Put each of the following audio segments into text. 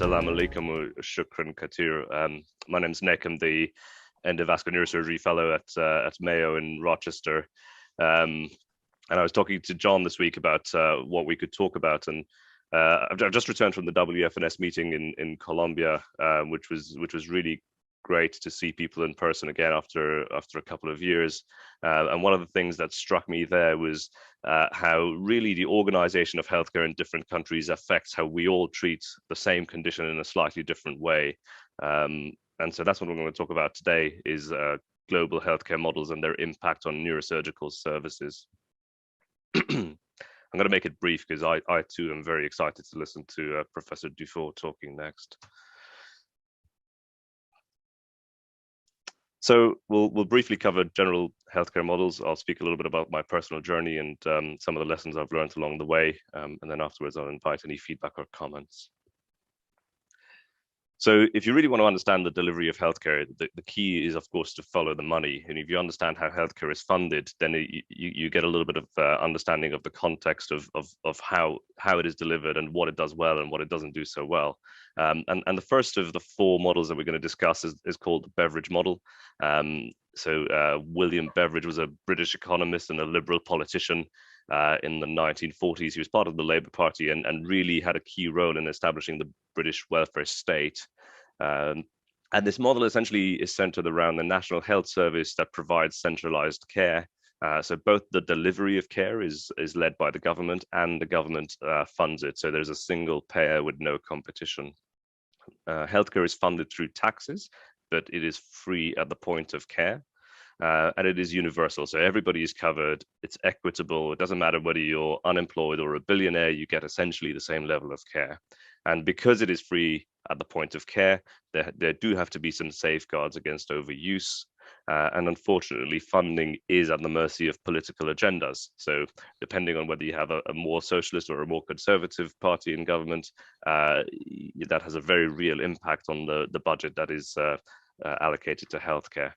Assalamu alaikum wa shukran katir. My name's Nick. I'm the endovascular neurosurgery fellow at Mayo in Rochester. And I was talking to John this week about what we could talk about. And I've just returned from the WFNS meeting in Colombia, which was really great to see people in person again after a couple of years. And one of the things that struck me there was how really the organization of healthcare in different countries affects how we all treat the same condition in a slightly different way. And so that's what we're going to talk about today is global healthcare models and their impact on neurosurgical services. I'm going to make it brief because I too am very excited to listen to Professor Dufour talking next. So we'll briefly cover general healthcare models. I'll speak a little bit about my personal journey and some of the lessons I've learned along the way. And then afterwards, I'll invite any feedback or comments. So if you really want to understand the delivery of healthcare, the key is, of course, to follow the money. And if you understand how healthcare is funded, then you get a little bit of understanding of the context of how it is delivered and what it does well and what it doesn't do so well. And the first of the four models that we're going to discuss is called the Beveridge Model. William Beveridge was a British economist and a liberal politician in the 1940s. He was part of the Labour Party and really had a key role in establishing the British welfare state. And this model essentially is centered around the National Health Service that provides centralized care. So both the delivery of care is led by the government and the government funds it. So there's a single payer with no competition. Healthcare is funded through taxes, but it is free at the point of care. And it is universal, so everybody is covered. It's equitable. It doesn't matter whether you're unemployed or a billionaire, you get essentially the same level of care. And because it is free at the point of care, there do have to be some safeguards against overuse. And unfortunately, funding is at the mercy of political agendas. So depending on whether you have a more socialist or a more conservative party in government, that has a very real impact on the budget that is allocated to healthcare.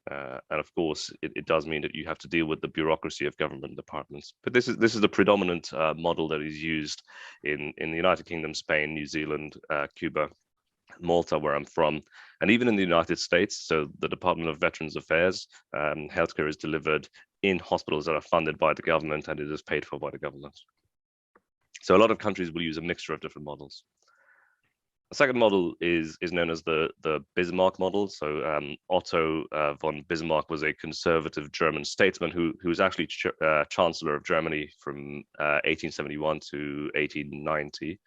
And of course, it does mean that you have to deal with the bureaucracy of government departments. But this is the predominant model that is used in the United Kingdom, Spain, New Zealand, Cuba, Malta, where I'm from, and even in the United States. So the Department of Veterans Affairs, healthcare is delivered in hospitals that are funded by the government and it is paid for by the government. So a lot of countries will use a mixture of different models. The second model is known as the Bismarck Model. So Otto von Bismarck was a conservative German statesman who was actually Chancellor of Germany from 1871 to 1890.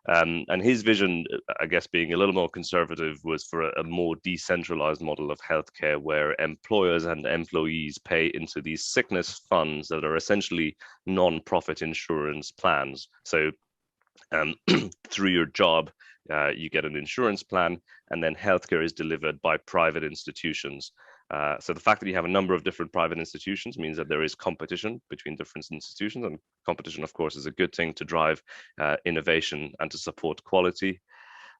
And his vision, I guess, being a little more conservative, was for a more decentralized model of healthcare where employers and employees pay into these sickness funds that are essentially non-profit insurance plans. So through your job, you get an insurance plan, and then healthcare is delivered by private institutions. So the fact that you have a number of different private institutions means that there is competition between different institutions, and competition, of course, is a good thing to drive innovation and to support quality.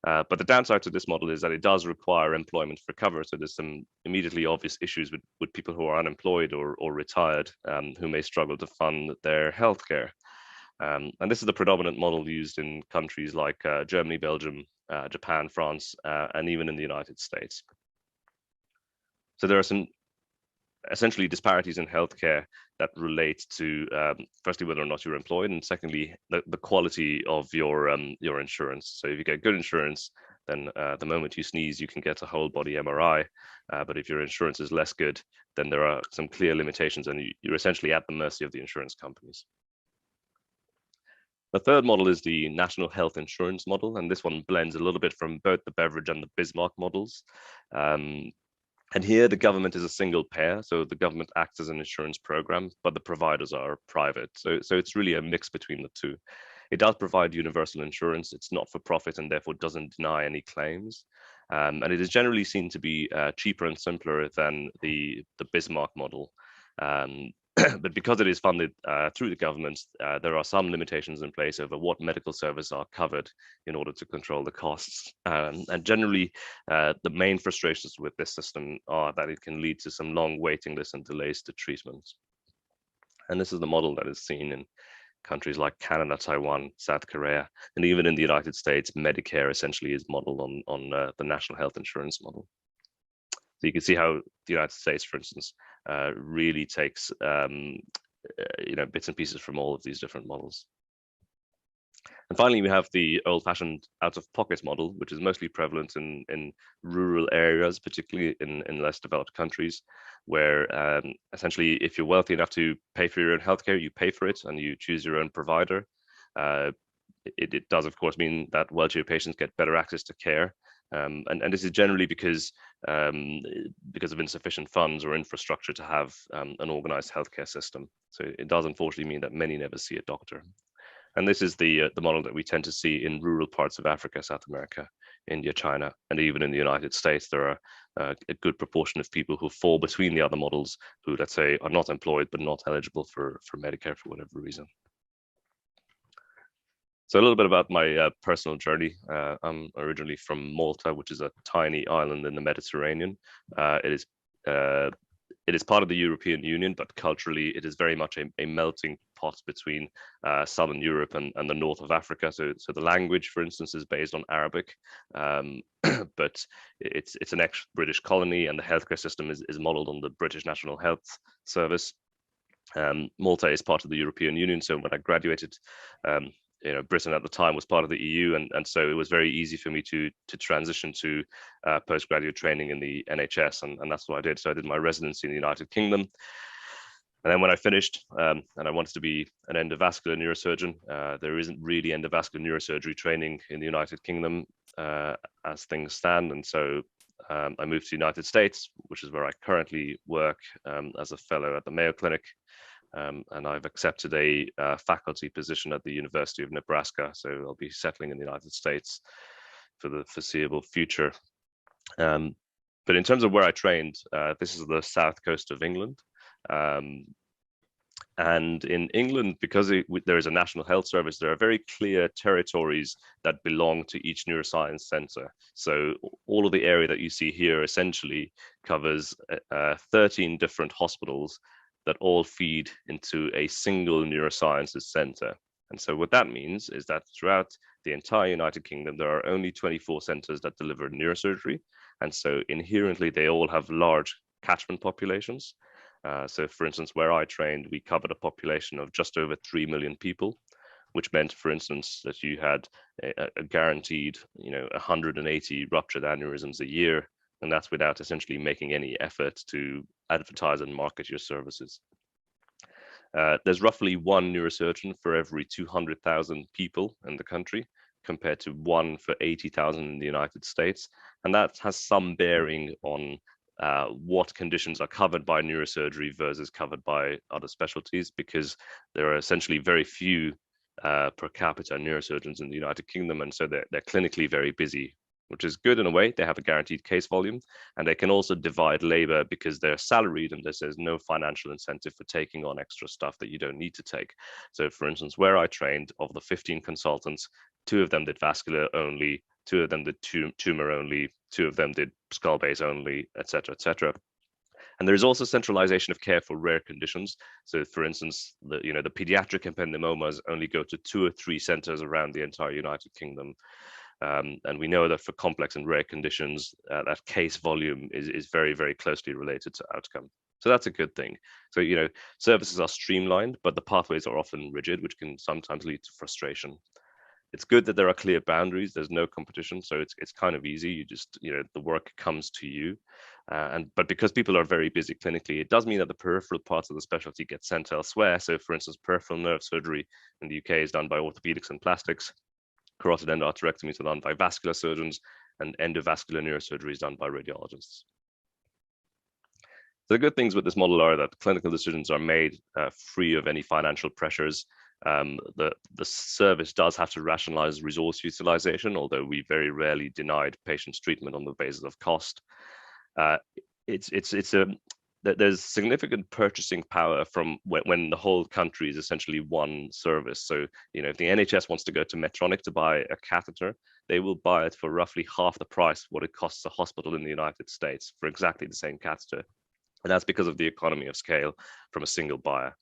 But the downside to this model is that it does require employment for cover. So there's some immediately obvious issues with people who are unemployed or retired who may struggle to fund their healthcare. And this is the predominant model used in countries like Germany, Belgium, Japan, France, and even in the United States. So there are some essentially disparities in healthcare that relate to, firstly, whether or not you're employed, and secondly, the quality of your insurance. So if you get good insurance, then the moment you sneeze, you can get a whole body MRI. But if your insurance is less good, then there are some clear limitations, and you're essentially at the mercy of the insurance companies. The third model is the National Health Insurance Model, and this one blends a little bit from both the Beveridge and the Bismarck models. And here the government is a single payer, so the government acts as an insurance program, but the providers are private. So it's really a mix between the two. It does provide universal insurance. It's not for profit and therefore doesn't deny any claims. And it is generally seen to be cheaper and simpler than the Bismarck model. but because it is funded through the government, there are some limitations in place over what medical services are covered in order to control the costs. And generally, the main frustrations with this system are that it can lead to some long waiting lists and delays to treatment. And this is the model that is seen in countries like Canada, Taiwan, South Korea, and even in the United States, Medicare essentially is modeled on the national health insurance model. So you can see how the United States, for instance, really takes bits and pieces from all of these different models. And finally, we have the old-fashioned out-of-pocket model, which is mostly prevalent in rural areas, particularly in less developed countries, where essentially, if you're wealthy enough to pay for your own healthcare, you pay for it and you choose your own provider. It does, of course, mean that wealthier patients get better access to care. And this is generally because of insufficient funds or infrastructure to have an organized healthcare system. So it does unfortunately mean that many never see a doctor. And this is the model that we tend to see in rural parts of Africa, South America, India, China, and even in the United States. There are a good proportion of people who fall between the other models who, let's say, are not employed but not eligible for Medicare for whatever reason. So a little bit about my personal journey. I'm originally from Malta, which is a tiny island in the Mediterranean. It is part of the European Union, but culturally it is very much a melting pot between Southern Europe and the north of Africa. So the language, for instance, is based on Arabic, but it's an ex-British colony, and the healthcare system is modeled on the British National Health Service. Malta is part of the European Union, so when I graduated, Britain at the time was part of the EU, and so it was very easy for me to transition to postgraduate training in the NHS, and that's what I did. So I did my residency in the United Kingdom, and then when I finished, and I wanted to be an endovascular neurosurgeon, there isn't really endovascular neurosurgery training in the United Kingdom as things stand, and so I moved to the United States, which is where I currently work as a fellow at the Mayo Clinic. And I've accepted a faculty position at the University of Nebraska, so I'll be settling in the United States for the foreseeable future. But in terms of where I trained, this is the south coast of England. And in England, because there is a national health service, there are very clear territories that belong to each neuroscience center. So all of the area that you see here essentially covers 13 different hospitals that all feed into a single neurosciences center. And so what that means is that throughout the entire United Kingdom, there are only 24 centers that deliver neurosurgery. And so inherently, they all have large catchment populations. So for instance, where I trained, we covered a population of just over 3 million people, which meant, for instance, that you had a guaranteed, 180 ruptured aneurysms a year. And that's without essentially making any effort to advertise and market your services. There's roughly one neurosurgeon for every 200,000 people in the country, compared to one for 80,000 in the United States. And that has some bearing on what conditions are covered by neurosurgery versus covered by other specialties, because there are essentially very few per capita neurosurgeons in the United Kingdom. And so they're clinically very busy, which is good in a way. They have a guaranteed case volume, and they can also divide labor because they're salaried, and there's no financial incentive for taking on extra stuff that you don't need to take. So for instance, where I trained, of the 15 consultants, 2 of them did vascular only, 2 of them did tumor only, 2 of them did skull base only, etc., etc. And there's also centralization of care for rare conditions. So for instance, the pediatric ependymomas only go to 2 or 3 centers around the entire United Kingdom. And we know that for complex and rare conditions, that case volume is very, very closely related to outcome. So that's a good thing. So, services are streamlined, but the pathways are often rigid, which can sometimes lead to frustration. It's good that there are clear boundaries. There's no competition, so it's kind of easy. You just, the work comes to you. But because people are very busy clinically, it does mean that the peripheral parts of the specialty get sent elsewhere. So for instance, peripheral nerve surgery in the UK is done by orthopedics and plastics. Carotid endarterectomies are done by vascular surgeons, and endovascular neurosurgery is done by radiologists. So the good things with this model are that clinical decisions are made free of any financial pressures. The service does have to rationalize resource utilization, although we very rarely denied patients treatment on the basis of cost. There's there's significant purchasing power from when the whole country is essentially one service. So, if the NHS wants to go to Medtronic to buy a catheter, they will buy it for roughly half the price what it costs a hospital in the United States for exactly the same catheter. And that's because of the economy of scale from a single buyer.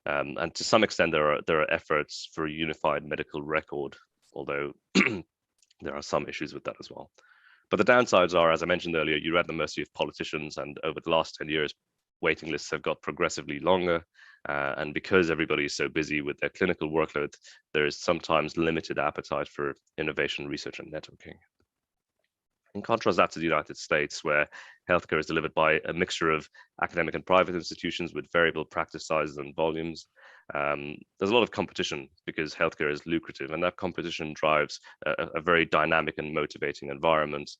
And to some extent, there are efforts for a unified medical record, although there are some issues with that as well. But the downsides are, as I mentioned earlier, you're at the mercy of politicians, and over the last 10 years, waiting lists have got progressively longer. And because everybody is so busy with their clinical workload, there is sometimes limited appetite for innovation, research, and networking. In contrast that to the United States, where healthcare is delivered by a mixture of academic and private institutions with variable practice sizes and volumes, there's a lot of competition because healthcare is lucrative, and that competition drives a very dynamic and motivating environment.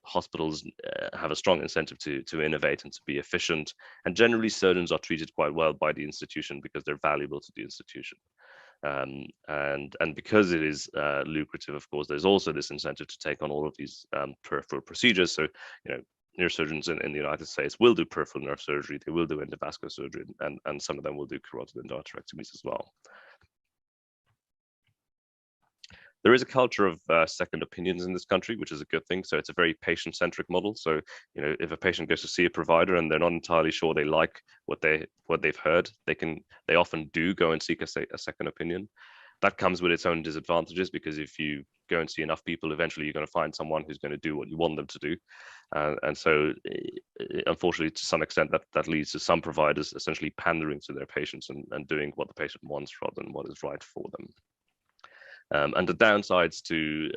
Hospitals have a strong incentive to innovate and to be efficient, and generally surgeons are treated quite well by the institution because they're valuable to the institution. And because it is lucrative, of course, there's also this incentive to take on all of these peripheral procedures. So, neurosurgeons in the United States will do peripheral nerve surgery, they will do endovascular surgery, and some of them will do carotid endarterectomies as well. There is a culture of second opinions in this country, which is a good thing. So it's a very patient-centric model. So, if a patient goes to see a provider and they're not entirely sure they like what they've heard, they often do go and seek a second opinion. That comes with its own disadvantages, because if you go and see enough people, eventually you're going to find someone who's going to do what you want them to do. And so, unfortunately, to some extent, that leads to some providers essentially pandering to their patients and doing what the patient wants rather than what is right for them. And the downsides to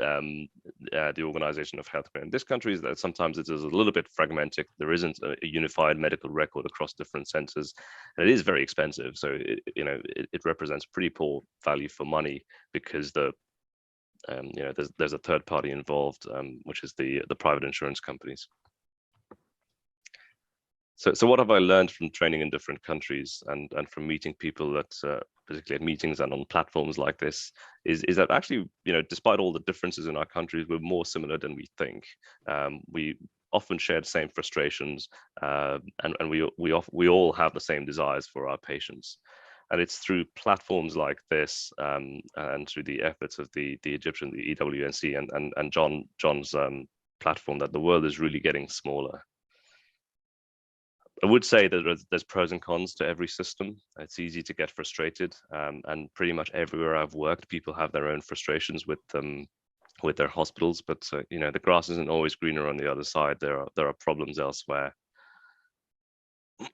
the organization of healthcare in this country is that sometimes it is a little bit fragmented. There isn't a unified medical record across different centers, and it is very expensive. So it represents pretty poor value for money, because there's a third party involved, which is the private insurance companies. So what have I learned from training in different countries and from meeting people particularly at meetings and on platforms like this, is that actually, despite all the differences in our countries, we're more similar than we think. We often share the same frustrations, and we all have the same desires for our patients. And it's through platforms like this and through the efforts of the Egyptian, the EWNC, and John's platform, that the world is really getting smaller. I would say that there's pros and cons to every system. It's easy to get frustrated, and pretty much everywhere I've worked, people have their own frustrations with their hospitals. But the grass isn't always greener on the other side. There are problems elsewhere.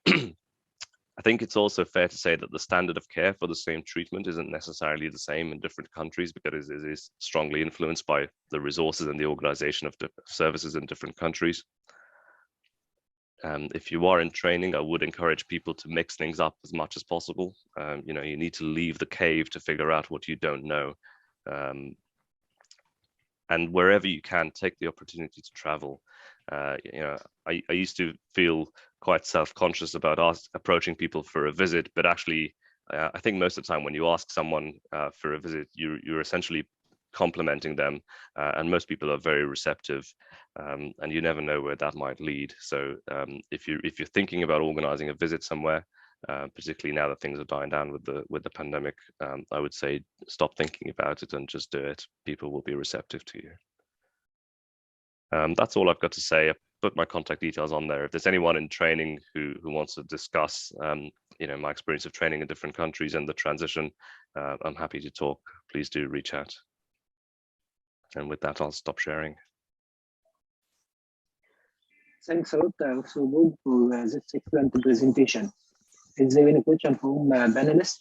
I think it's also fair to say that the standard of care for the same treatment isn't necessarily the same in different countries, because it is strongly influenced by the resources and the organization of the services in different countries. If you are in training, I would encourage people to mix things up as much as possible. You need to leave the cave to figure out what you don't know. And wherever you can, take the opportunity to travel. I used to feel quite self-conscious about approaching people for a visit, but actually, I think most of the time when you ask someone for a visit, you're essentially complimenting them, and most people are very receptive, and you never know where that might lead. So if you're thinking about organizing a visit somewhere, particularly now that things are dying down with the pandemic, I would say stop thinking about it and just do it. People will be receptive to you. That's all I've got to say. I put my contact details on there. If there's anyone in training who wants to discuss my experience of training in different countries and the transition, I'm happy to talk. Please do reach out. And with that, I'll stop sharing. Thanks a lot, so good for this excellent presentation. Is there any question from panelists?